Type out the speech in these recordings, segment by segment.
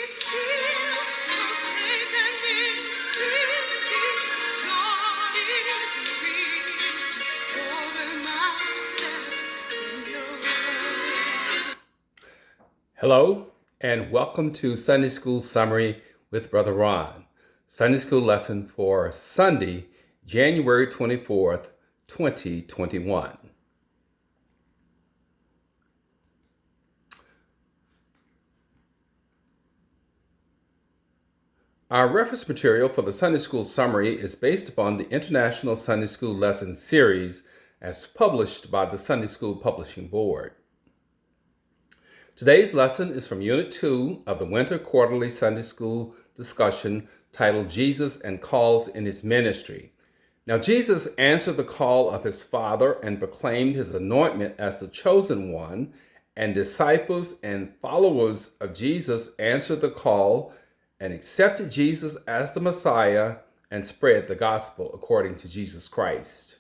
still, 'cause Satan is busy. God is real. Order my steps in your word. Hello, and welcome to Sunday School Summary with Brother Ron. Sunday School lesson for Sunday, January 24th, 2021. Our reference material for the Sunday School Summary is based upon the International Sunday School Lesson Series as published by the Sunday School Publishing Board. Today's lesson is from Unit 2 of the Winter Quarterly Sunday School discussion titled Jesus and Calls in His Ministry. Now, Jesus answered the call of his Father and proclaimed his anointment as the chosen one, and disciples and followers of Jesus answered the call and accepted Jesus as the Messiah and spread the gospel according to Jesus Christ.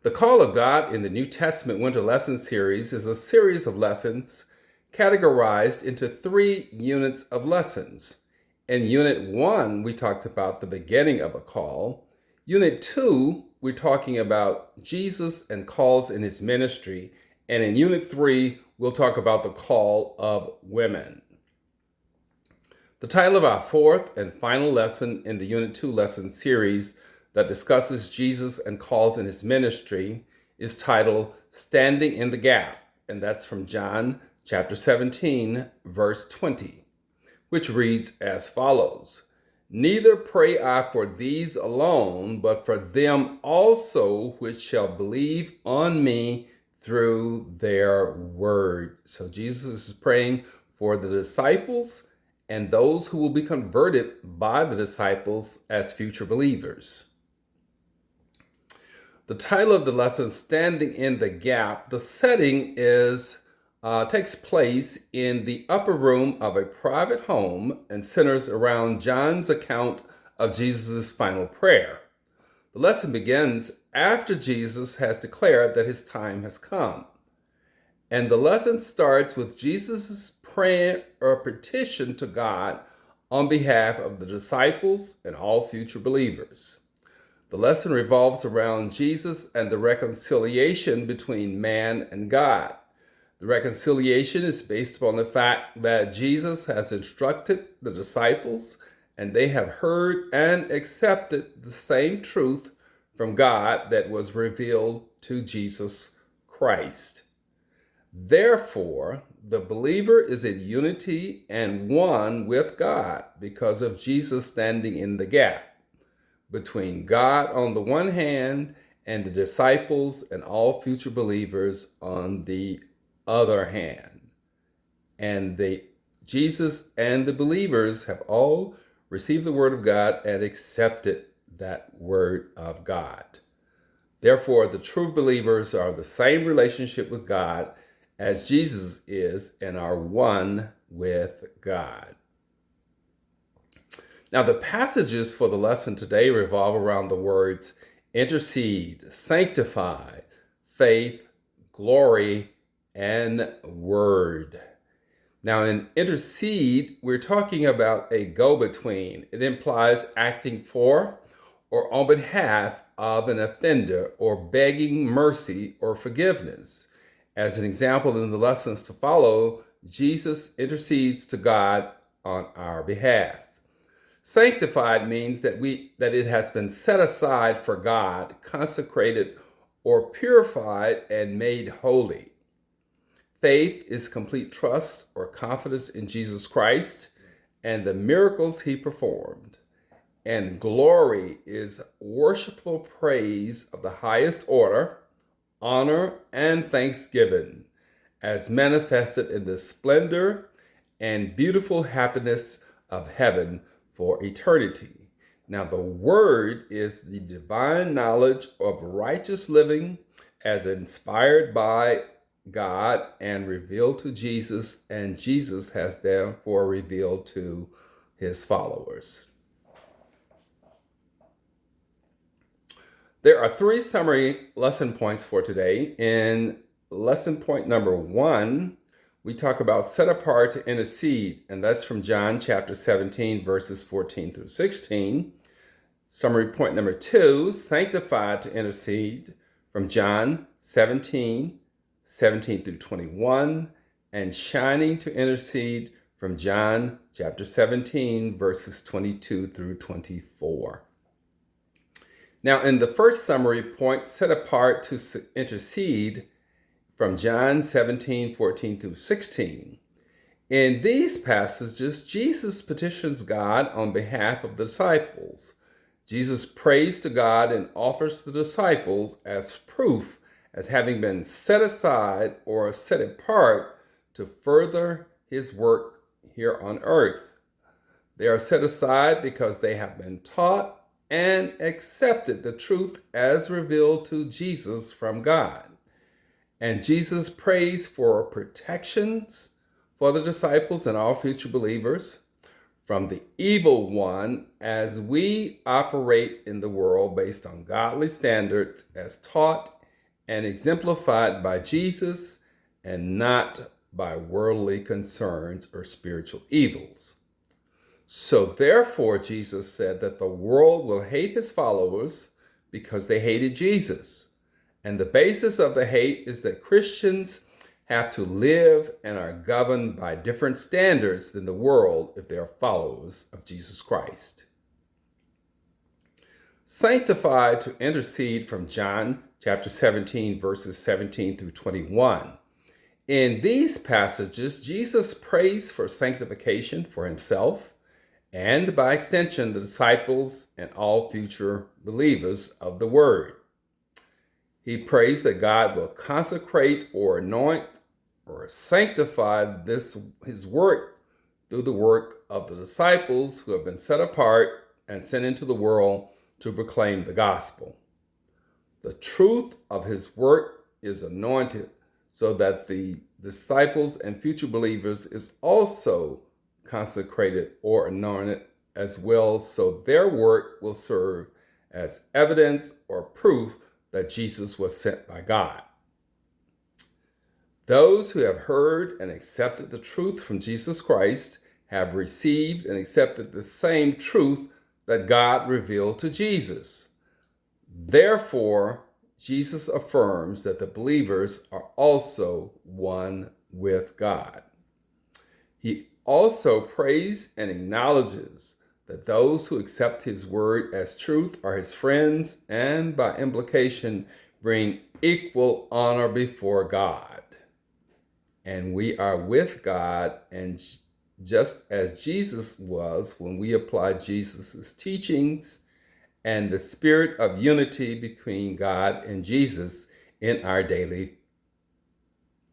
The Call of God in the New Testament Winter Lesson Series is a series of lessons categorized into 3 units of lessons. In Unit 1, we talked about the beginning of a call. Unit 2, we're talking about Jesus and calls in his ministry. And in Unit 3, we'll talk about the call of women. The title of our 4th and final lesson in the Unit 2 lesson series that discusses Jesus and calls in his ministry is titled Standing in the Gap, and that's from John chapter 17, verse 20, which reads as follows: "Neither pray I for these alone, but for them also which shall believe on me through their word." So Jesus is praying for the disciples and those who will be converted by the disciples as future believers. The title of the lesson, Standing in the Gap, the setting takes place in the upper room of a private home and centers around John's account of Jesus' final prayer. The lesson begins after Jesus has declared that his time has come. And the lesson starts with Jesus' prayer or petition to God on behalf of the disciples and all future believers. The lesson revolves around Jesus and the reconciliation between man and God. The reconciliation is based upon the fact that Jesus has instructed the disciples and they have heard and accepted the same truth from God that was revealed to Jesus Christ. Therefore, the believer is in unity and one with God because of Jesus standing in the gap between God on the one hand and the disciples and all future believers on the other hand. And Jesus and the believers have all received the word of God and accepted that word of God. Therefore, the true believers are the same relationship with God as Jesus is and are one with God. Now, the passages for the lesson today revolve around the words intercede, sanctify, faith, glory, and word. Now, in intercede, we're talking about a go-between. It implies acting for or on behalf of an offender or begging mercy or forgiveness. As an example in the lessons to follow, Jesus intercedes to God on our behalf. Sanctified means that it has been set aside for God, consecrated or purified and made holy. Faith is complete trust or confidence in Jesus Christ and the miracles he performed. And glory is worshipful praise of the highest order, honor, and thanksgiving, as manifested in the splendor and beautiful happiness of heaven for eternity. Now, the word is the divine knowledge of righteous living as inspired by God and revealed to Jesus, and Jesus has therefore revealed to his followers. There are 3 summary lesson points for today. In lesson point number 1, we talk about set apart to intercede, and that's from John chapter 17, verses 14 through 16. Summary point number 2, sanctified to intercede, from John 17, 17 through 21, and shining to intercede from John chapter 17, verses 22 through 24. Now, in the first summary point, set apart to intercede, from John 17, 14 through 16. In these passages, Jesus petitions God on behalf of the disciples. Jesus prays to God and offers the disciples as proof as having been set aside or set apart to further his work here on earth. They are set aside because they have been taught and accepted the truth as revealed to Jesus from God. And Jesus prays for protections for the disciples and all future believers from the evil one as we operate in the world based on godly standards as taught and exemplified by Jesus and not by worldly concerns or spiritual evils. So therefore, Jesus said that the world will hate his followers because they hated Jesus. And the basis of the hate is that Christians have to live and are governed by different standards than the world if they are followers of Jesus Christ. Sanctified to intercede, from John chapter 17, verses 17 through 21. In these passages, Jesus prays for sanctification for himself and, by extension, the disciples and all future believers of the word. He prays that God will consecrate or anoint or sanctify his work through the work of the disciples who have been set apart and sent into the world to proclaim the gospel. The truth of his work is anointed so that the disciples and future believers is also consecrated or anointed as well, so their work will serve as evidence or proof that Jesus was sent by God. Those who have heard and accepted the truth from Jesus Christ have received and accepted the same truth that God revealed to Jesus. Therefore, Jesus affirms that the believers are also one with God. He also prays and acknowledges that those who accept his word as truth are his friends and, by implication, bring equal honor before God. And we are with God, and just as Jesus was when we apply Jesus' teachings and the spirit of unity between God and Jesus in our daily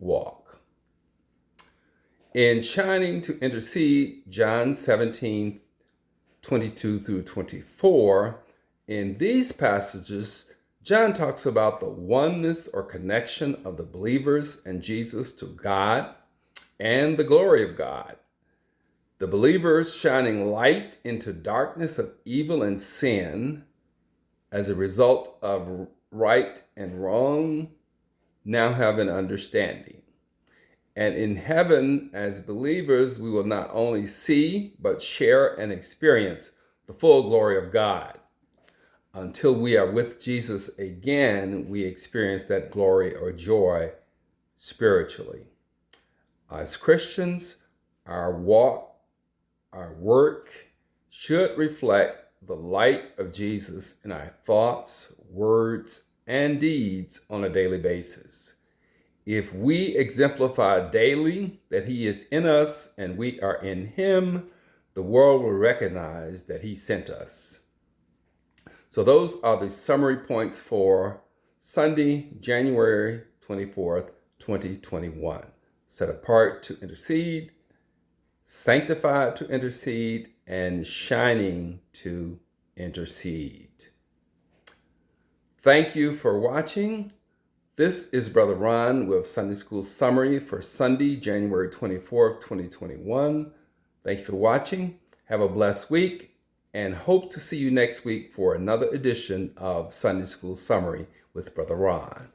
walk. In shining to intercede, John 17, 22 through 24, in these passages, John talks about the oneness or connection of the believers and Jesus to God and the glory of God. The believers shining light into darkness of evil and sin as a result of right and wrong now have an understanding. And in heaven, as believers, we will not only see, but share and experience the full glory of God. Until we are with Jesus again, we experience that glory or joy spiritually. As Christians, our walk, our work should reflect the light of Jesus in our thoughts, words, and deeds on a daily basis. If we exemplify daily that he is in us and we are in him, the world will recognize that he sent us. So those are the summary points for Sunday, January 24th, 2021. Set apart to intercede, sanctified to intercede, and shining to intercede. Thank you for watching. This is Brother Ron with Sunday School Summary for Sunday, January 24th, 2021. Thank you for watching. Have a blessed week, and hope to see you next week for another edition of Sunday School Summary with Brother Ron.